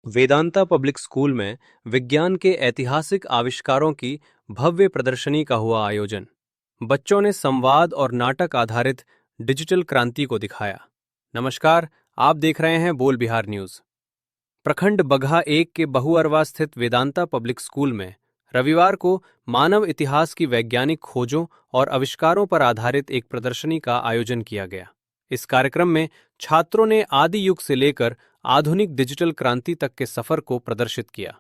Vedanta public school में विज्ञान के ऐतिहासिक आविष्कारों की भव्य प्रदर्शनी का हुआ आयोजन। बच्चों ने संवाद और नाटक आधारित डिजिटल क्रांति को दिखाया। नमस्कार, आप देख रहे हैं बोल बिहार न्यूज। प्रखंड बगहा 1 के बहुअरवा स्थित वेदांता पब्लिक स्कूल में रविवार को मानव इतिहास की वैज्ञानिक खोजों और आविष्कारों पर आधारित एक प्रदर्शनी का आयोजन किया गया। इस कार्यक्रम में छात्रों ने आदि युग से लेकर आधुनिक डिजिटल क्रांति तक के सफर को प्रदर्शित किया।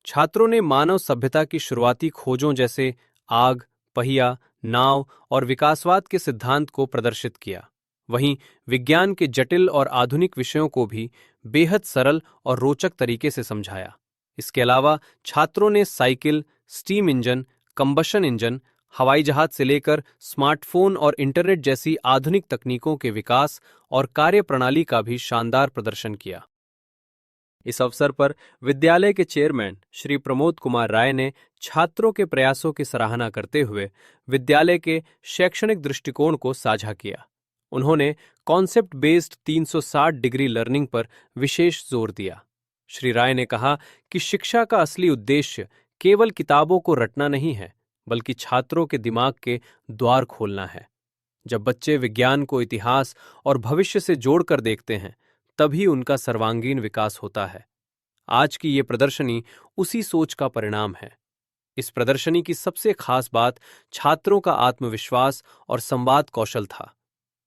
छात्रों ने मानव सभ्यता की शुरुआती खोजों जैसे आग, पहिया, नाव और विकासवाद के सिद्धांत को प्रदर्शित किया। वहीं विज्ञान के जटिल और आधुनिक विषयों को भी बेहद सरल और रोचक तरीके से समझाया। इसके अलावा छात्रों ने cycle, steam engine, combustion engine, हवाई जहाज से लेकर स्मार्टफोन और इंटरनेट जैसी आधुनिक तकनीकों के विकास और कार्यप्रणाली का भी शानदार प्रदर्शन किया। इस अवसर पर विद्यालय के चेयरमैन श्री प्रमोद कुमार राय ने छात्रों के प्रयासों की सराहना करते हुए विद्यालय के शैक्षणिक दृष्टिकोण को साझा किया। उन्होंने कॉन्सेप्ट बेस्ड 360 डिग्री लर्निंग पर विशेष जोर दिया। श्री राय ने कहा कि शिक्षा का असली उद्देश्य केवल किताबों को रटना नहीं है, बल्कि छात्रों के दिमाग के द्वार खोलना है। जब बच्चे विज्ञान को इतिहास और भविष्य से जोड़कर देखते हैं, तभी उनका सर्वांगीण विकास होता है। आज की ये प्रदर्शनी उसी सोच का परिणाम है। इस प्रदर्शनी की सबसे खास बात छात्रों का आत्मविश्वास और संवाद कौशल था।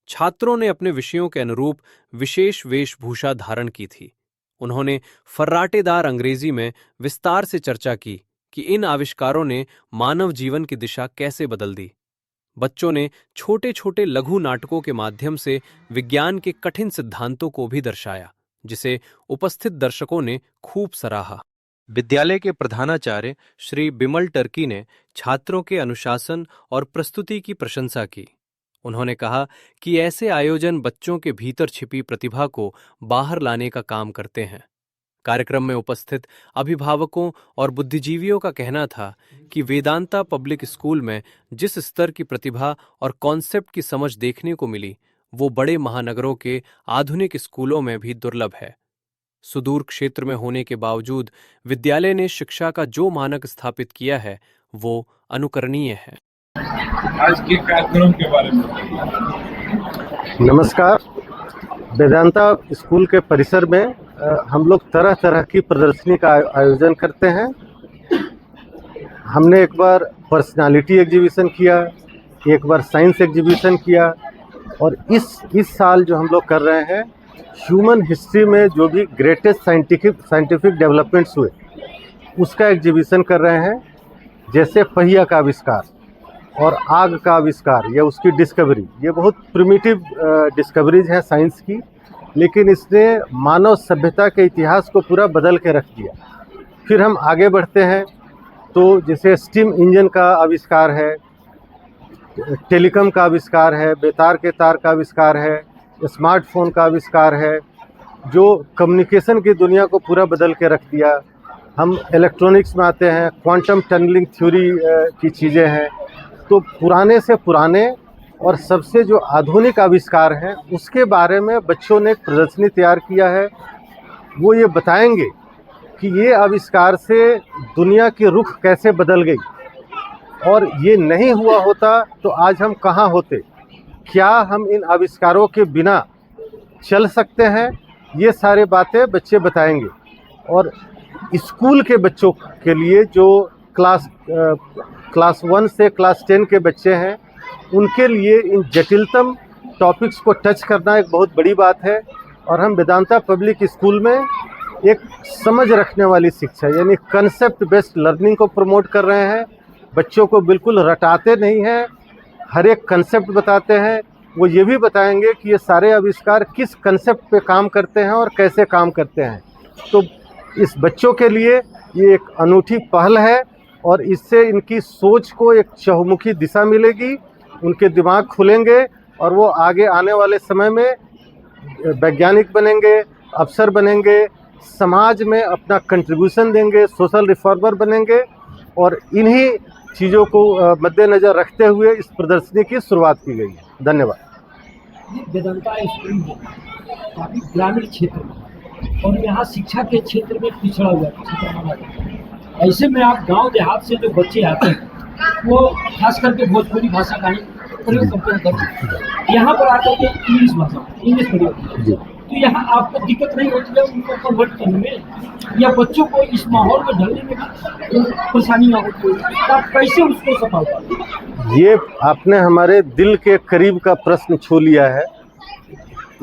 छात्रों ने अपने विषयों के अनुरूप विशेष वेशभूषा धारण की थी। उन्होंने फर्राटेदार अंग्रेजी में विस्तार से चर्चा की कि इन आविष्कारों ने मानव जीवन की दिशा कैसे बदल दी। बच्चों ने छोटे छोटे लघु नाटकों के माध्यम से विज्ञान के कठिन सिद्धांतों को भी दर्शाया, जिसे उपस्थित दर्शकों ने खूब सराहा। विद्यालय के प्रधानाचार्य श्री बिमल टर्की ने छात्रों के अनुशासन और प्रस्तुति की प्रशंसा की। उन्होंने कहा कि ऐसे आयोजन बच्चों के भीतर छिपी प्रतिभा को बाहर लाने का काम करते हैं। कार्यक्रम में उपस्थित अभिभावकों और बुद्धिजीवियों का कहना था कि वेदांता पब्लिक स्कूल में जिस स्तर की प्रतिभा और कॉन्सेप्ट की समझ देखने को मिली, वो बड़े महानगरों के आधुनिक स्कूलों में भी दुर्लभ है। सुदूर क्षेत्र में होने के बावजूद विद्यालय ने शिक्षा का जो मानक स्थापित किया है, वो अनुकरणीय है। आज के कार्यक्रम के बारे में नमस्कार। वेदांता स्कूल के परिसर में हम लोग तरह तरह की प्रदर्शनी का आयोजन करते हैं। हमने एक बार पर्सनालिटी एग्जीबिशन किया, एक बार साइंस एग्जीबिशन किया, और इस साल जो हम लोग कर रहे हैं, ह्यूमन हिस्ट्री में जो भी ग्रेटेस्ट साइंटिफिक डेवलपमेंट्स हुए उसका एग्जीबिशन कर रहे हैं। जैसे पहिया का आविष्कार और आग का आविष्कार या उसकी डिस्कवरी, ये बहुत प्रिमिटिव डिस्कवरीज हैं साइंस की, लेकिन इसने मानव सभ्यता के इतिहास को पूरा बदल के रख दिया। फिर हम आगे बढ़ते हैं तो जैसे स्टीम इंजन का आविष्कार है, टेलीकॉम का आविष्कार है, बेतार के तार का आविष्कार है, स्मार्टफोन का आविष्कार है, जो कम्युनिकेशन की दुनिया को पूरा बदल के रख दिया। हम इलेक्ट्रॉनिक्स में आते हैं, क्वांटम टनलिंग थ्योरी की चीज़ें हैं। तो पुराने से पुराने और सबसे जो आधुनिक आविष्कार हैं उसके बारे में बच्चों ने एक प्रदर्शनी तैयार किया है। वो ये बताएंगे कि ये आविष्कार से दुनिया की रुख कैसे बदल गई, और ये नहीं हुआ होता तो आज हम कहाँ होते, क्या हम इन आविष्कारों के बिना चल सकते हैं, ये सारे बातें बच्चे बताएंगे। और स्कूल के बच्चों के लिए जो क्लास 1 से क्लास 10 के बच्चे हैं, उनके लिए इन जटिलतम टॉपिक्स को टच करना एक बहुत बड़ी बात है। और हम वेदांता पब्लिक स्कूल में एक समझ रखने वाली शिक्षा यानी कंसेप्ट बेस्ड लर्निंग को प्रमोट कर रहे हैं। बच्चों को बिल्कुल रटाते नहीं हैं, हर एक कंसेप्ट बताते हैं। वो ये भी बताएंगे कि ये सारे आविष्कार किस कंसेप्ट पे काम करते हैं और कैसे काम करते हैं। तो इस बच्चों के लिए ये एक अनूठी पहल है, और इससे इनकी सोच को एक चहुमुखी दिशा मिलेगी, उनके दिमाग खुलेंगे और वो आगे आने वाले समय में वैज्ञानिक बनेंगे, अफसर बनेंगे, समाज में अपना कंट्रीब्यूशन देंगे, सोशल रिफॉर्मर बनेंगे। और इन्हीं चीज़ों को मद्देनज़र रखते हुए इस प्रदर्शनी की शुरुआत की गई है। धन्यवाद। वेदांता स्कूल काफ़ी ग्रामीण क्षेत्र में और यहाँ शिक्षा के क्षेत्र में पिछड़ा हुआ क्षेत्र माना जाता है। ऐसे में आप गांव देहात से जो बच्चे आते हैं वो खास करके भोजपुरी भाषा का ही प्रयोग करते हैं, यहाँ पर आकर के इंग्लिश प्रयोग, तो यहाँ आपको दिक्कत नहीं होती है उनको कन्वर्ट करने में या बच्चों को इस माहौल में ढलने में भी परेशानियाँ होती है, तो आप कैसे उसको सफल पाते हैं? ये आपने हमारे दिल के करीब का प्रश्न छू लिया है।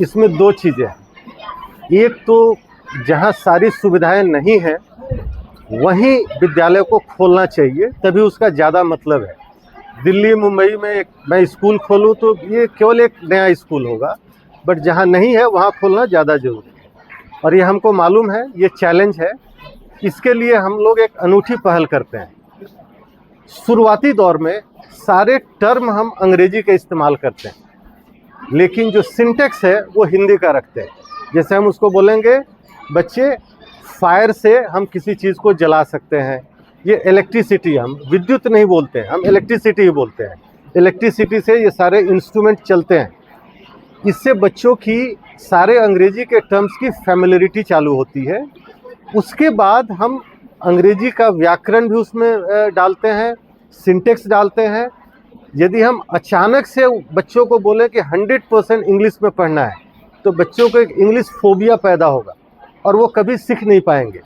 इसमें दो चीज़ें हैं, एक तो जहाँ सारी सुविधाएं नहीं हैं वहीं विद्यालय को खोलना चाहिए, तभी उसका ज़्यादा मतलब है। दिल्ली मुंबई में एक मैं स्कूल खोलूँ तो ये केवल एक नया स्कूल होगा, बट जहाँ नहीं है वहाँ खोलना ज़्यादा जरूरी है और ये हमको मालूम है, ये चैलेंज है। इसके लिए हम लोग एक अनूठी पहल करते हैं। शुरुआती दौर में सारे टर्म हम अंग्रेजी का इस्तेमाल करते हैं, लेकिन जो सिंटेक्स है वो हिंदी का रखते हैं। जैसे हम उसको बोलेंगे बच्चे फायर से हम किसी चीज़ को जला सकते हैं, ये इलेक्ट्रिसिटी, हम विद्युत नहीं बोलते हैं, हम इलेक्ट्रिसिटी ही बोलते हैं। इलेक्ट्रिसिटी से ये सारे इंस्ट्रूमेंट चलते हैं। इससे बच्चों की सारे अंग्रेजी के टर्म्स की फैमिलियरिटी चालू होती है। उसके बाद हम अंग्रेजी का व्याकरण भी उसमें डालते हैं, सिंटेक्स डालते हैं। यदि हम अचानक से बच्चों को बोलें कि 100% इंग्लिश में पढ़ना है तो बच्चों को एक इंग्लिश फोबिया पैदा होगा और वो कभी सीख नहीं पाएंगे।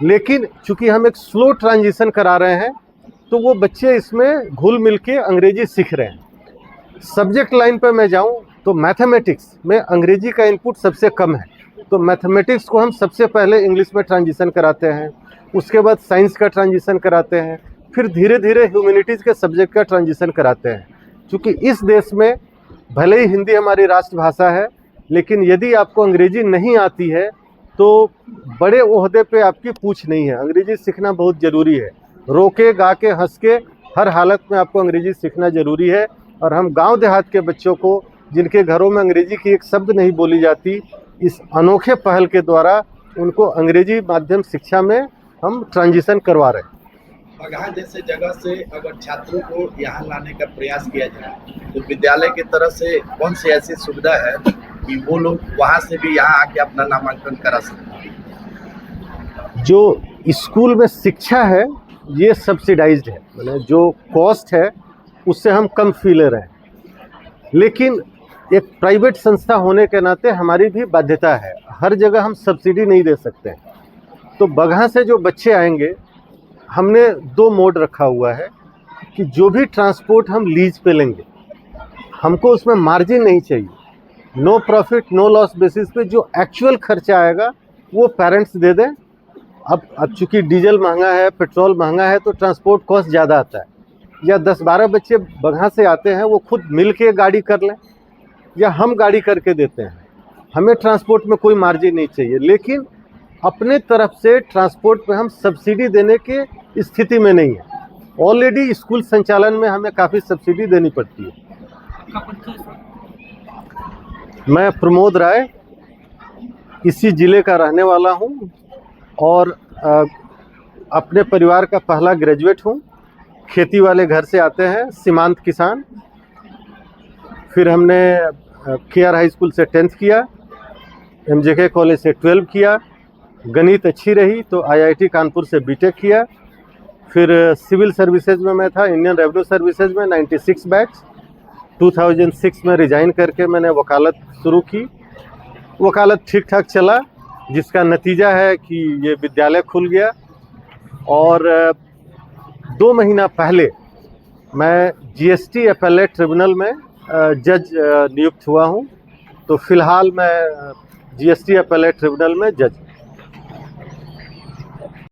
लेकिन चूंकि हम एक स्लो ट्रांजिशन करा रहे हैं तो वो बच्चे इसमें घुल मिल के अंग्रेजी सीख रहे हैं। सब्जेक्ट लाइन पर मैं जाऊं तो मैथमेटिक्स में अंग्रेजी का इनपुट सबसे कम है, तो मैथमेटिक्स को हम सबसे पहले इंग्लिश में ट्रांजिशन कराते हैं, उसके बाद साइंस का ट्रांजिशन कराते हैं, फिर धीरे धीरे ह्यूमैनिटीज़ के सब्जेक्ट का ट्रांजिशन कराते हैं। क्योंकि इस देश में भले ही हिंदी हमारी राष्ट्रभाषा है, लेकिन यदि आपको अंग्रेजी नहीं आती है तो बड़े ओहदे पे आपकी पूछ नहीं है। अंग्रेजी सीखना बहुत ज़रूरी है। रो के गा के हंस के हर हालत में आपको अंग्रेजी सीखना ज़रूरी है। और हम गांव देहात के बच्चों को, जिनके घरों में अंग्रेजी की एक शब्द नहीं बोली जाती, इस अनोखे पहल के द्वारा उनको अंग्रेजी माध्यम शिक्षा में हम ट्रांजिशन करवा रहे हैं। बगहा जैसे जगह से अगर छात्रों को यहाँ लाने का प्रयास किया जाए तो विद्यालय की तरफ से कौन सी ऐसी सुविधा है कि वो लोग वहाँ से भी यहाँ आके अपना नामांकन करा सकते हैं? जो स्कूल में शिक्षा है ये सब्सिडाइज्ड है, मतलब जो कॉस्ट है उससे हम कम फी ले रहे हैं। लेकिन एक प्राइवेट संस्था होने के नाते हमारी भी बाध्यता है, हर जगह हम सब्सिडी नहीं दे सकते हैं। तो बगहा से जो बच्चे आएंगे, हमने 2 मोड रखा हुआ है कि जो भी ट्रांसपोर्ट हम लीज पे लेंगे, हमको उसमें मार्जिन नहीं चाहिए। No profit no loss basis पे जो एक्चुअल खर्चा आएगा वो पेरेंट्स दे दें। अब चूँकि डीजल महंगा है, पेट्रोल महंगा है, तो ट्रांसपोर्ट कॉस्ट ज़्यादा आता है। या 10-12 बच्चे बगहा से आते हैं, वो खुद मिल के गाड़ी कर लें या हम गाड़ी करके देते हैं। हमें ट्रांसपोर्ट में कोई मार्जिन नहीं चाहिए, लेकिन अपने तरफ से ट्रांसपोर्ट पे हम सब्सिडी देने की स्थिति में नहीं है। ऑलरेडी स्कूल संचालन में हमें काफ़ी सब्सिडी देनी पड़ती है। मैं प्रमोद राय इसी ज़िले का रहने वाला हूँ और अपने परिवार का पहला ग्रेजुएट हूँ। खेती वाले घर से आते हैं, सीमांत किसान। फिर हमने KR हाई स्कूल से 10th किया, MJK कॉलेज से 12 किया, गणित अच्छी रही तो IIT कानपुर से BTech किया। फिर सिविल सर्विसेज में मैं था, इंडियन रेवेन्यू सर्विसेज में 96 बैच। 2006 में रिजाइन करके मैंने वकालत शुरू की। वकालत ठीक ठाक चला, जिसका नतीजा है कि ये विद्यालय खुल गया। और 2 महीना पहले मैं GST एपेलेट ट्रिब्यूनल में जज नियुक्त हुआ हूँ। तो फिलहाल मैं GST एपेलेट ट्रिब्यूनल में जज